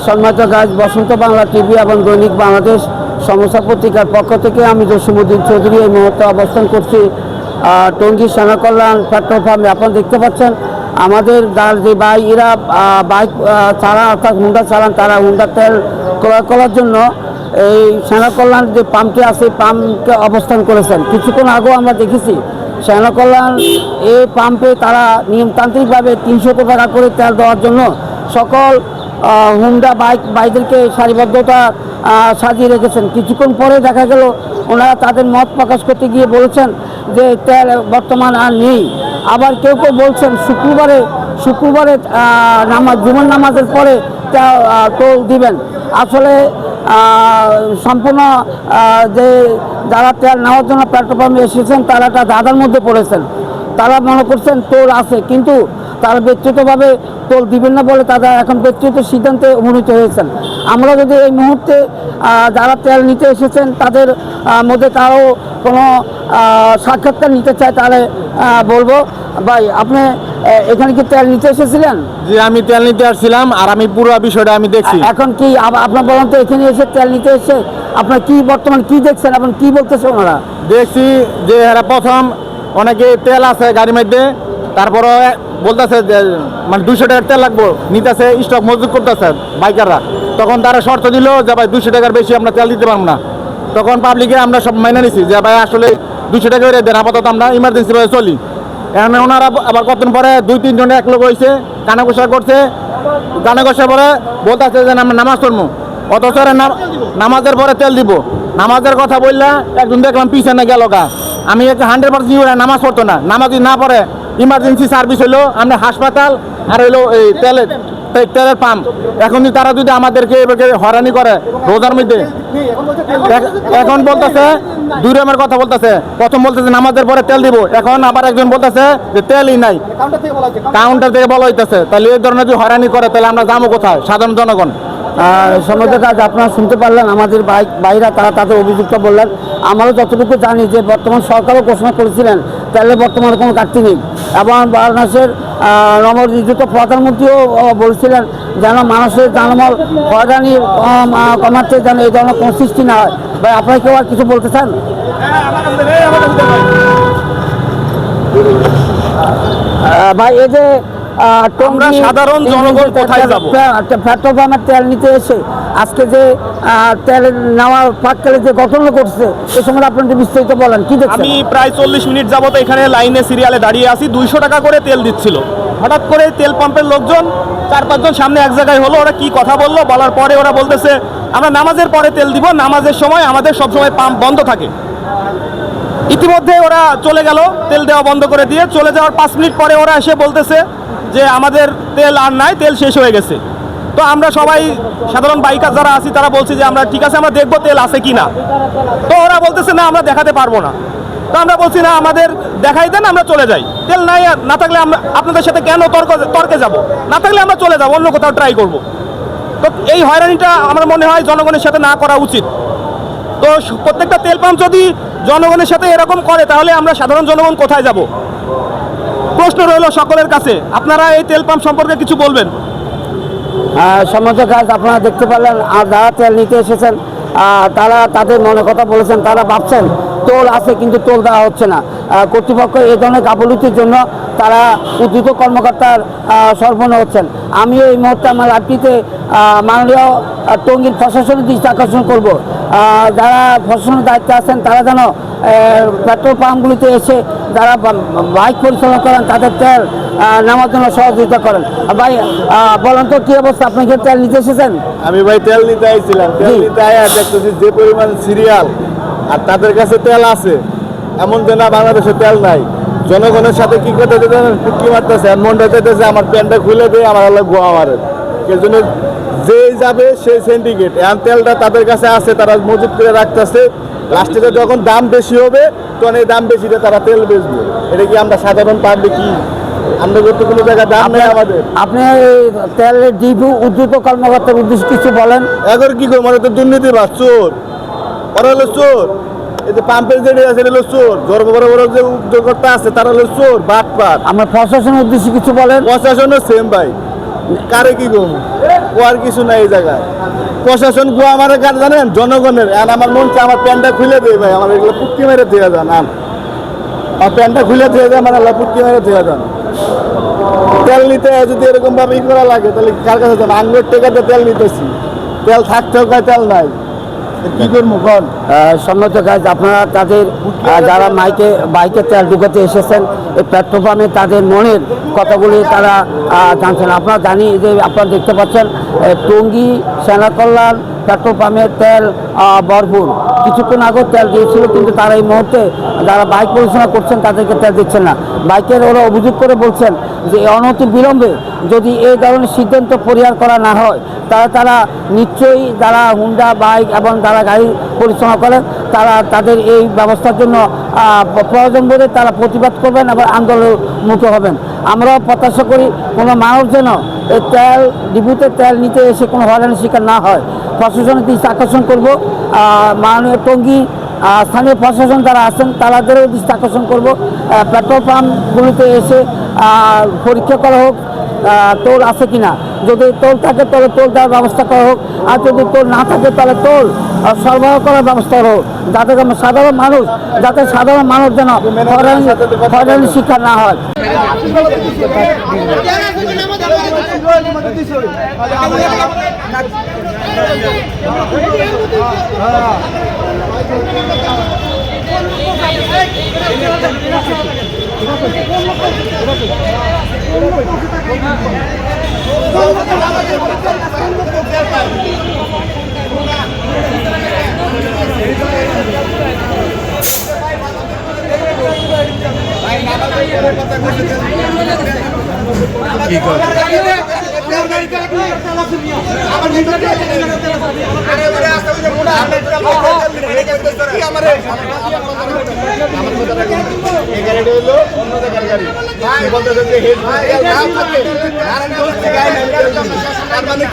সম্মানিত গাছ বসন্ত বাংলা টিভি এবং দৈনিক বাংলাদেশ সমস্যা পত্রিকার পক্ষ থেকে আমি জসিমউদ্দিন চৌধুরী এই মুহূর্তে অবস্থান করছি টঙ্গী সেনা কল্যাণ পেট্রোল পাম্পে। আপনারা দেখতে পাচ্ছেন আমাদের যে এরা বাইক চালান অর্থাৎ হুন্ডা চালান, তারা হুন্ডা তেল ক্রয় করার জন্য এই সেনা কল্যাণ যে পাম্পটি আছে পাম্পকে অবস্থান করেছেন। কিছুক্ষণ আগেও আমরা দেখেছি সেনা কল্যাণ এই পাম্পে তারা নিয়মতান্ত্রিকভাবে 300 টাকা করে তেল দেওয়ার জন্য সকল হুন্ডা বাইকদেরকে সারিবদ্ধতা সাজিয়ে রেখেছেন। কিছুক্ষণ পরে দেখা গেল ওনারা তাদের মত প্রকাশ করতে গিয়ে বলেছেন যে তেল বর্তমান আর নেই। আবার কেউ কেউ বলছেন শুক্রবারে জুমার নামাজের পরে টোল দিবেন। আসলে সম্পূর্ণ যে যারা তেল নেওয়ার জন্য পেট্রোল পাম্পে এসেছেন তারা একটা দাদার মধ্যে পড়েছেন। তারা মনে করছেন টোল আছে, কিন্তু তারা ব্যক্তিগতভাবে টোল দিবেন না বলে তারা এখন ব্যক্তিগত সিদ্ধান্তে উপনীত হয়েছেন। আমরা যদি এই মুহূর্তে যারা তেল নিতে এসেছেন তাদের মধ্যে কারো কোনো সাক্ষাৎকার নিতে চায় তাহলে বলবো। ভাই, আপনি এখানে কি তেল নিতে এসেছিলেন? জি, আমি তেল নিতে আসছিলাম আর আমি পুরো বিষয়টা আমি দেখছি। এখন কি আপনার বলেন তো, এখানে এসে তেল নিতে এসে আপনার কি বর্তমান কি দেখছেন এবং কি বলতেছে ওনারা? দেখছি যে এরা প্রথম অনেকে তেল আছে গাড়ির মধ্যে, তারপরে বলতেছে যে মানে 200 টাকার তেল লাগবো, নিতেছে স্টক মজুত করতেছে বাইকাররা। তখন তারা শর্ত দিল যে ভাই 200 টাকার বেশি আমরা তেল দিতে পারবো না। তখন পাবলিকে আমরা সব মাইনে নিছি যে ভাই আসলে 200 টাকা করে দেন, আপাতত আমরা ইমার্জেন্সি ভাবে চলি। এখন ওনারা আবার কতদিন পরে 2-3 জনে এক লোক হয়েছে, কানা ঘোষা করছে। কানা ঘোষার পরে বলতেছে যে আমরা নামাজ পড়বো, অথচ নামাজের পরে তেল দিব। নামাজের কথা বললে একজন দেখলাম পিছনে গেল গা। আমি 100% নামাজ পড়তো না, নামাজ না পড়ে ইমার্জেন্সি সার্ভিস হইলো আমরা হাসপাতাল আর হইলো এই তেলের পাম্প। এখন তারা যদি আমাদেরকে হয়রানি করে রোজার মধ্যে, এখন বলতেছে 2 রকমের কথা বলতেছে। প্রথম বলতেছে নামাজের পরে তেল দিব, এখন আবার একজন বলতেছে যে তেলই নাই, কাউন্টার থেকে বলা হইতেছে। তাহলে এই ধরনের যদি হয়রানি করে তাহলে আমরা যাবো কোথায় সাধারণ জনগণ? সম্মানিত কাজ আপনারা শুনতে পারলেন, আমাদের বাইরা তারা তাদের অভিযুক্ত বললেন। আমরাও যতটুকু জানি যে বর্তমান সরকারও ঘোষণা করেছিলেন তেলের বর্তমানে কোনো ঘাটতি নেই, এবং বারাণসীর নবনিযুক্ত প্রধানমন্ত্রীও বলছিলেন যেন মানুষের জানমাল হয়রানি কমাতে যেন এই ধরনের কোনো সৃষ্টি না হয়। ভাই, আপনারা কেউ আর কিছু বলতে চান? ভাই, এই যে আমরা সাধারণ জনগণ কোথায় যাব? পেট্রোল পাম্পের তেল নিতে এসে আজকে যে তেল নেওয়ার প্রাককালে যে ঘটনা ঘটছে এ সময় আপনাদের বিস্তারিত বলেন, কি দেখছেন? আমি প্রায় 40 মিনিট যাবত এখানে লাইনে সিরিয়ালে দাঁড়িয়ে আছি। 200 টাকা করে তেল দিচ্ছিল। হঠাৎ করে তেল পাম্পের লোকজন 4-5 জন সামনে এক জায়গায় হলো। ওরা কি কথা বললো, বলার পরে ওরা বলতেছে আমরা নামাজের পরে তেল দিব, নামাজের সময় আমাদের সবসময় পাম্প বন্ধ থাকে। ইতিমধ্যে ওরা চলে গেল, তেল দেওয়া বন্ধ করে দিয়ে। চলে যাওয়ার 5 মিনিট পরে ওরা এসে বলতেছে যে আমাদের তেল আর নাই, তেল শেষ হয়ে গেছে। তো আমরা সবাই সাধারণ বাইকার যারা আছি তারা বলছি যে আমরা ঠিক আছে, আমরা দেখবো তেল আছে কি না। তো ওরা বলতেছে না, আমরা দেখাতে পারবো না। তো আমরা বলছি না, আমাদের দেখাই দেন, আমরা চলে যাই। তেল নাই, না থাকলে আমরা আপনাদের সাথে কেন তর্কে যাব? না থাকলে আমরা চলে যাবো, অন্য কোথাও ট্রাই করব। তো এই হয়রানিটা আমার মনে হয় জনগণের সাথে না করা উচিত। তো প্রত্যেকটা তেল পাম্প যদি জনগণের সাথে এরকম করে তাহলে আমরা সাধারণ জনগণ কোথায় যাব? প্রশ্ন রইল সকলের কাছে, আপনারা এই তেল পাম্প সম্পর্কে কিছু বলবেন? সম্মানিত কাজ আপনারা দেখতে পারলেন, আর যারা তেল নিতে এসেছেন তারা তাদের মনে কথা বলেছেন। তারা ভাবছেন টোল আছে কিন্তু টোল দেওয়া হচ্ছে না। কর্তৃপক্ষ এই ধরনের গাফিলতির জন্য তারা উদ্যুত কর্মকর্তার সরবরাহ হচ্ছেন। আমি এই মুহূর্তে আমার লাইভটিতে মাননীয় টঙ্গীর প্রশাসনের দৃষ্টি আকর্ষণ করব। যারা প্রশাসনের দায়িত্বে আছেন তারা যেন পেট্রোল পাম্পগুলিতে এসে যারা বাইক পরিচালনা করেন তাদের তেল নেওয়ার জন্য সহযোগিতা করেন। ভাই, বলেন তো কী অবস্থা, আপনি কি তেল নিতে এসেছেন? আমি ভাই তেল নিতে আইছিলাম, তেল নিতে আয়া দেখতেছি যে পরিমাণ সিরিয়াল আর তাদের কাছে তেল আছে, এমন যে না বাংলাদেশে তেল নাই। জনগণের সাথে কি করতে কি মারতেছে, মনটা চাইতেছে আমার প্যান্টটা খুলে দিয়ে আমার হলো গোয়া মারে। এর জন্য যে যাবে সেই সিন্ডিকেট, এখন তেলটা তাদের কাছে আছে, তারা মজুত করে রাখতেছে। লাস্টে যখন দাম বেশি হবে তখন এই দাম বেশিতে তারা তেল বেচবে। এটা কি আমরা সাধারণ পাবলিক কি আমরা করতে কোনো জায়গায় দাম নেই আমাদের? আপনি তেলের ডিপু উদ্যুত কর্মকর্তার উদ্দেশ্যে কিছু বলেন। এখন কি করবো, মানে তো দুর্নীতিবাজ, চোর, ওরা হলো চোর। এই যে পাম্পের যে আছে হলো চোর, বড় বড় যে উদ্যোগকর্তা আছে তারা হলো চোর, বাটপাট। আমরা প্রশাসনের উদ্দেশ্যে কিছু বলেন। প্রশাসনও সেম ভাই, কারে কি করবো? কোয়ার কিছু নাই এই জায়গায়। প্রশাসন গো আমার কার জানেন জনগণের, আর আমার মন চায় আমার প্যান্টটা খুলে দেয় ভাই, আমার এগুলো পুটকি মেরে দিয়ে যান, আর প্যান্টটা খুলে দিয়ে যায় আমার আল্লাহ পুটকি মেরে দিয়ে যান। তেল নিতে যদি এরকম ভাবে করা লাগে তাহলে কার কাছে যান? আঙ্গুর টেকাতে তেল নিতেছি, তেল থাকতেও কয় তেল নাই, কি করবো কোন? সম্মত গাছ আপনারা তাদের যারা বাইকে তেল ঢুকাতে এসেছেন এই পেট্রোল পাম্পে তাদের মনের কথাগুলি তারা জানছেন। আপনারা জানি যে আপনারা দেখতে পাচ্ছেন টঙ্গী সেনা কল্যাণ পেট্রোল পাম্পের তেল ভরপুর। কিছুক্ষণ আগেও তেল দিয়েছিল, কিন্তু তারা এই মুহূর্তে যারা বাইক পরিচালনা করছেন তাদেরকে তেল দিচ্ছেন না। বাইকের ওরা অভিযোগ করে বলছেন যে অনতি বিলম্বে যদি এই ধরনের সিদ্ধান্ত পরিহার করা না হয় তারা নিশ্চয়ই যারা হুন্ডা বাইক এবং যারা গাড়ি পরিচালনা করেন তারা তাদের এই ব্যবস্থার জন্য প্রয়োজন বোধে তারা প্রতিবাদ করবেন এবং আন্দোলনের মুখে হবেন। আমরাও প্রত্যাশা করি কোনো মানুষ যেন এই তেল ডিপুতে তেল নিতে এসে কোনো হয়রানির শিকার না হয়। প্রশাসনের দৃষ্টি আকর্ষণ করব, মাননীয় টঙ্গী স্থানীয় প্রশাসন যারা আছেন তাদেরও দৃষ্টি আকর্ষণ করব, পেট্রোল পাম্পগুলিতে এসে পরীক্ষা করা হোক টোল আছে কিনা। যদি টোল থাকে তাহলে টোল দেওয়ার ব্যবস্থা করা হোক, আর যদি টোল না থাকে তাহলে টোল সরবরাহ করার ব্যবস্থা হোক, যাতে সাধারণ মানুষ যেন হয়রানির শিকার না হয়।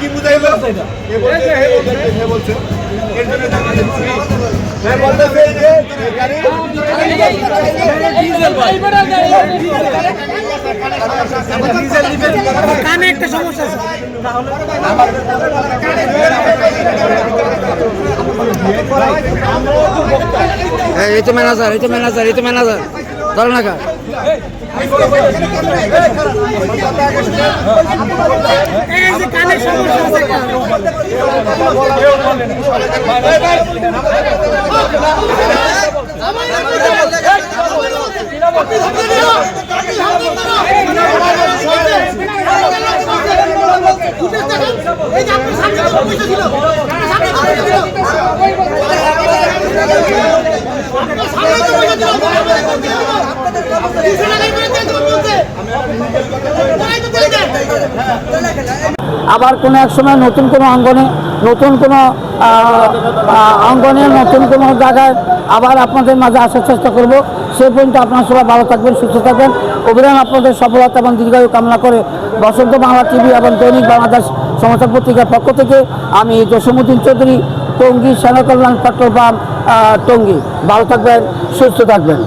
কি বুঝাইলো বলছে কানে একটা সমস্যা আছে। এই তো ম্যানেজার ধরো না এই যে কানে সমস্যা আছে। আবার কোনো এক সময় নতুন কোনো অঙ্গনে নতুন কোনো জায়গায় আবার আপনাদের মাঝে আসার চেষ্টা করব। সেই পর্যন্ত আপনারা সবাই ভালো থাকবেন, সুস্থ থাকবেন। অবিরাম আপনাদের সফলতা এবং দীর্ঘায়ু কামনা করে বসন্ত বাংলা টিভি এবং দৈনিক বাংলাদেশ সমাচার পত্রিকার পক্ষ থেকে আমি জসীমউদ্দিন চৌধুরী, টঙ্গী সেনা কল্যাণ পেট্রোল পাম্প টঙ্গী। ভালো থাকবেন, সুস্থ থাকবেন।